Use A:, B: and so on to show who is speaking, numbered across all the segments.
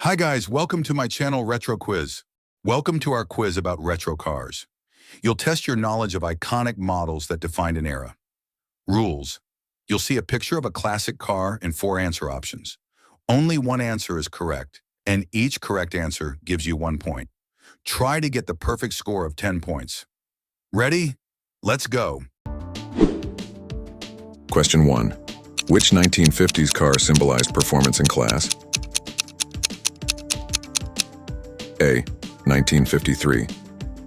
A: Hi guys, welcome to my channel Retro Quiz. Welcome to our quiz about retro cars. You'll test your knowledge of iconic models that defined an era. Rules. You'll see a picture of a classic car and 4 answer options. Only one answer is correct, and each correct answer gives you 1 point. Try to get the perfect score of 10 points. Ready? Let's go.
B: Question 1. Which 1950s car symbolized performance and class? A. 1953,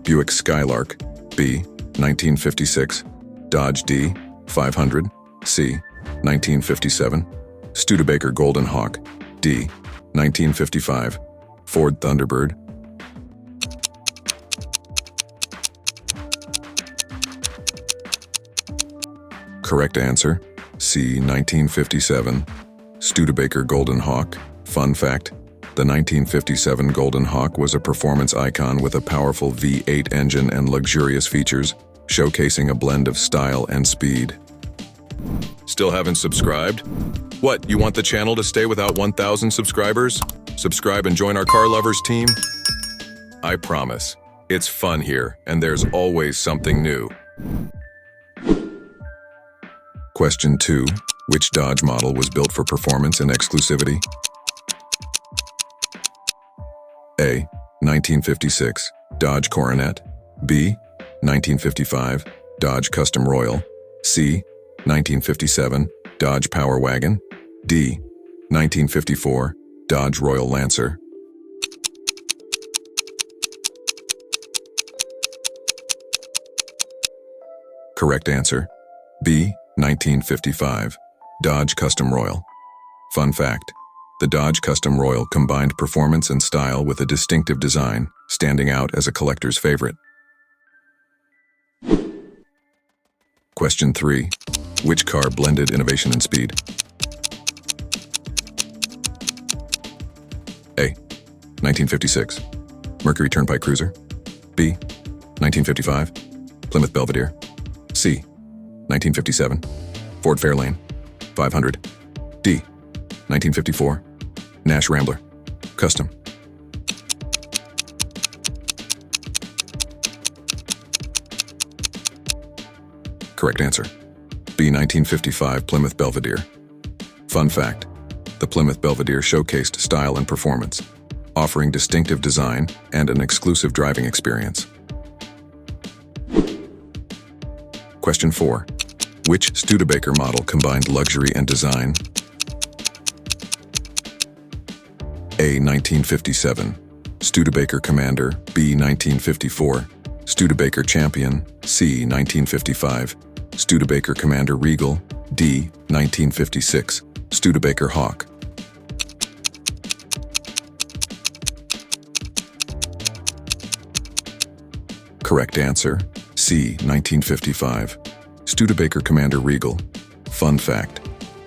B: Buick Skylark. B. 1956, Dodge D500. C. 1957, Studebaker Golden Hawk. D. 1955, Ford Thunderbird. Correct answer, C. 1957, Studebaker Golden Hawk. Fun fact: the 1957 Golden Hawk was a performance icon with a powerful V8 engine and luxurious features, showcasing a blend of style and speed. Still haven't subscribed? What, you want the channel to stay without 1,000 subscribers? Subscribe and join our car lovers team? I promise. It's fun here, and there's always something new. Question 2. Which Dodge model was built for performance and exclusivity? A. 1956, Dodge Coronet. B. 1955, Dodge Custom Royal. C. 1957, Dodge Power Wagon. D. 1954, Dodge Royal Lancer. Correct answer, B. 1955, Dodge Custom Royal. Fun fact: the Dodge Custom Royal combined performance and style with a distinctive design, standing out as a collector's favorite. Question 3. Which car blended innovation and speed? A. 1956, Mercury Turnpike Cruiser. B. 1955, Plymouth Belvedere. C. 1957, Ford Fairlane 500. D. 1954, Nash Rambler Custom. Correct answer, B. 1955 Plymouth Belvedere. Fun fact: the Plymouth Belvedere showcased style and performance, offering distinctive design and an exclusive driving experience. Question 4. Which Studebaker model combined luxury and design? A. 1957, Studebaker Commander. B. 1954, Studebaker Champion. C. 1955, Studebaker Commander Regal. D. 1956, Studebaker Hawk. Correct answer, C. 1955, Studebaker Commander Regal. Fun fact: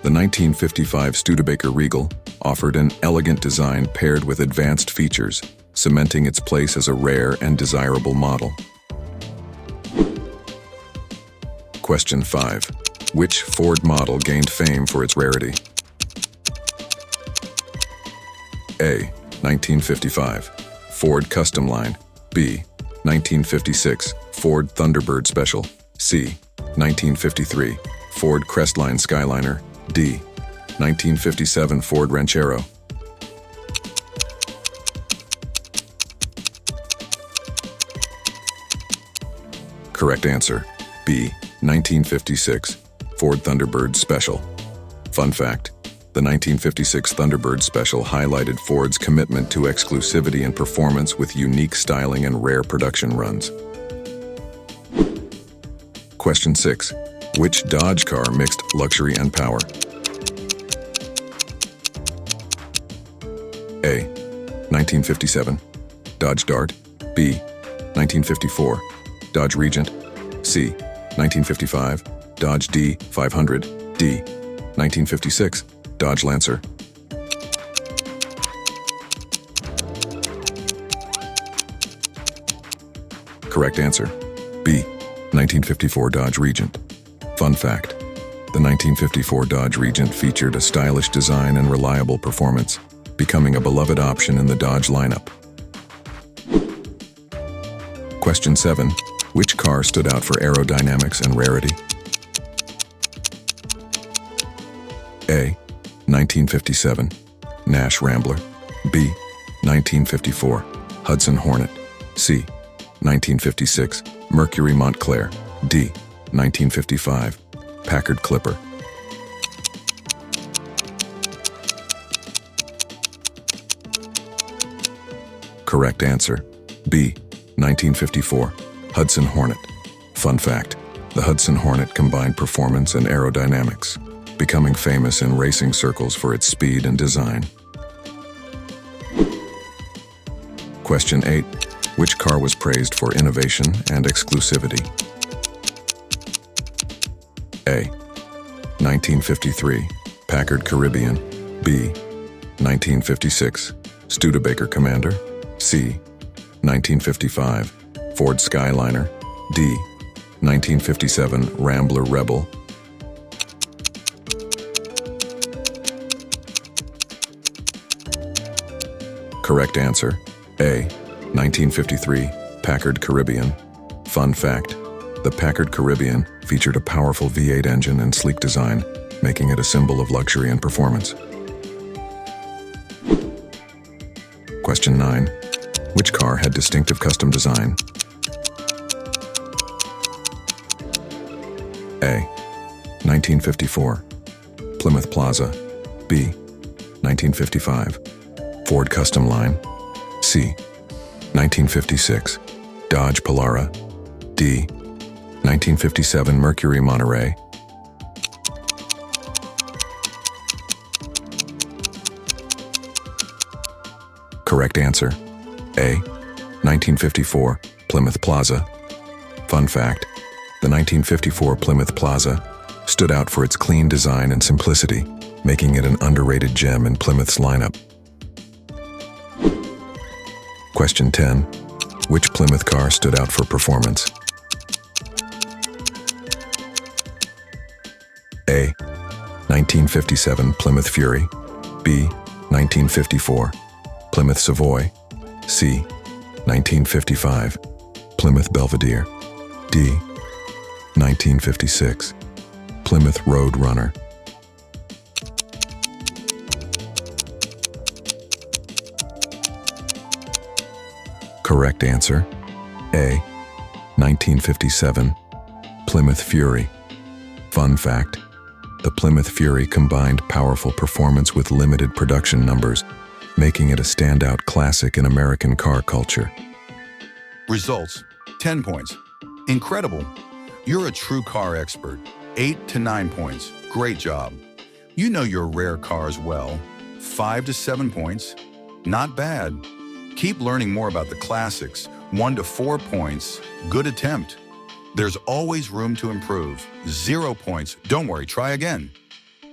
B: the 1955 Studebaker Regal offered an elegant design paired with advanced features, cementing its place as a rare and desirable model. Question 5. Which Ford model gained fame for its rarity? A. 1955, Ford Custom Line. B. 1956, Ford Thunderbird Special. C. 1953, Ford Crestline Skyliner. D. 1957 Ford Ranchero. Correct answer, B. 1956 Ford Thunderbird Special. Fun fact: the 1956 Thunderbird Special highlighted Ford's commitment to exclusivity and performance with unique styling and rare production runs. Question 6. Which Dodge car mixed luxury and power? A. 1957, Dodge Dart. B. 1954, Dodge Regent. C. 1955, Dodge D500. D. 1956, Dodge Lancer. Correct answer, B. 1954 Dodge Regent. Fun fact: the 1954 Dodge Regent featured a stylish design and reliable performance, becoming a beloved option in the Dodge lineup. Question 7. Which car stood out for aerodynamics and rarity? A. 1957, Nash Rambler. B. 1954, Hudson Hornet. C. 1956, Mercury Montclair. D. 1955, Packard Clipper. Correct answer, B. 1954, Hudson Hornet. Fun fact, the Hudson Hornet combined performance and aerodynamics, becoming famous in racing circles for its speed and design. Question 8. Which car was praised for innovation and exclusivity? A. 1953, Packard Caribbean. B. 1956, Studebaker Commander. C. 1955, Ford Skyliner. D. 1957, Rambler Rebel. Correct answer, A. 1953, Packard Caribbean. Fun fact, the Packard Caribbean featured a powerful V8 engine and sleek design, making it a symbol of luxury and performance. Question 9. Which car had distinctive custom design? A. 1954, Plymouth Plaza. B. 1955, Ford Custom Line. C. 1956, Dodge Polara. D. 1957 Mercury Monterey. Correct answer, A. 1954 Plymouth Plaza. Fun fact, the 1954 Plymouth Plaza stood out for its clean design and simplicity, making it an underrated gem in Plymouth's lineup. Question 10. Which Plymouth car stood out for performance? A. 1957 Plymouth Fury. B. 1954 Plymouth Savoy. C. 1955 Plymouth Belvedere. D. 1956 Plymouth Roadrunner. Correct answer, A. 1957 Plymouth Fury. Fun fact, the Plymouth Fury combined powerful performance with limited production numbers, making it a standout classic in American car culture.
A: Results, 10 points. Incredible. You're a true car expert. 8 to 9 points. Great job. You know your rare cars well. 5 to 7 points. Not bad. Keep learning more about the classics. 1 to 4 points. Good attempt. There's always room to improve. 0 points. Don't worry, try again.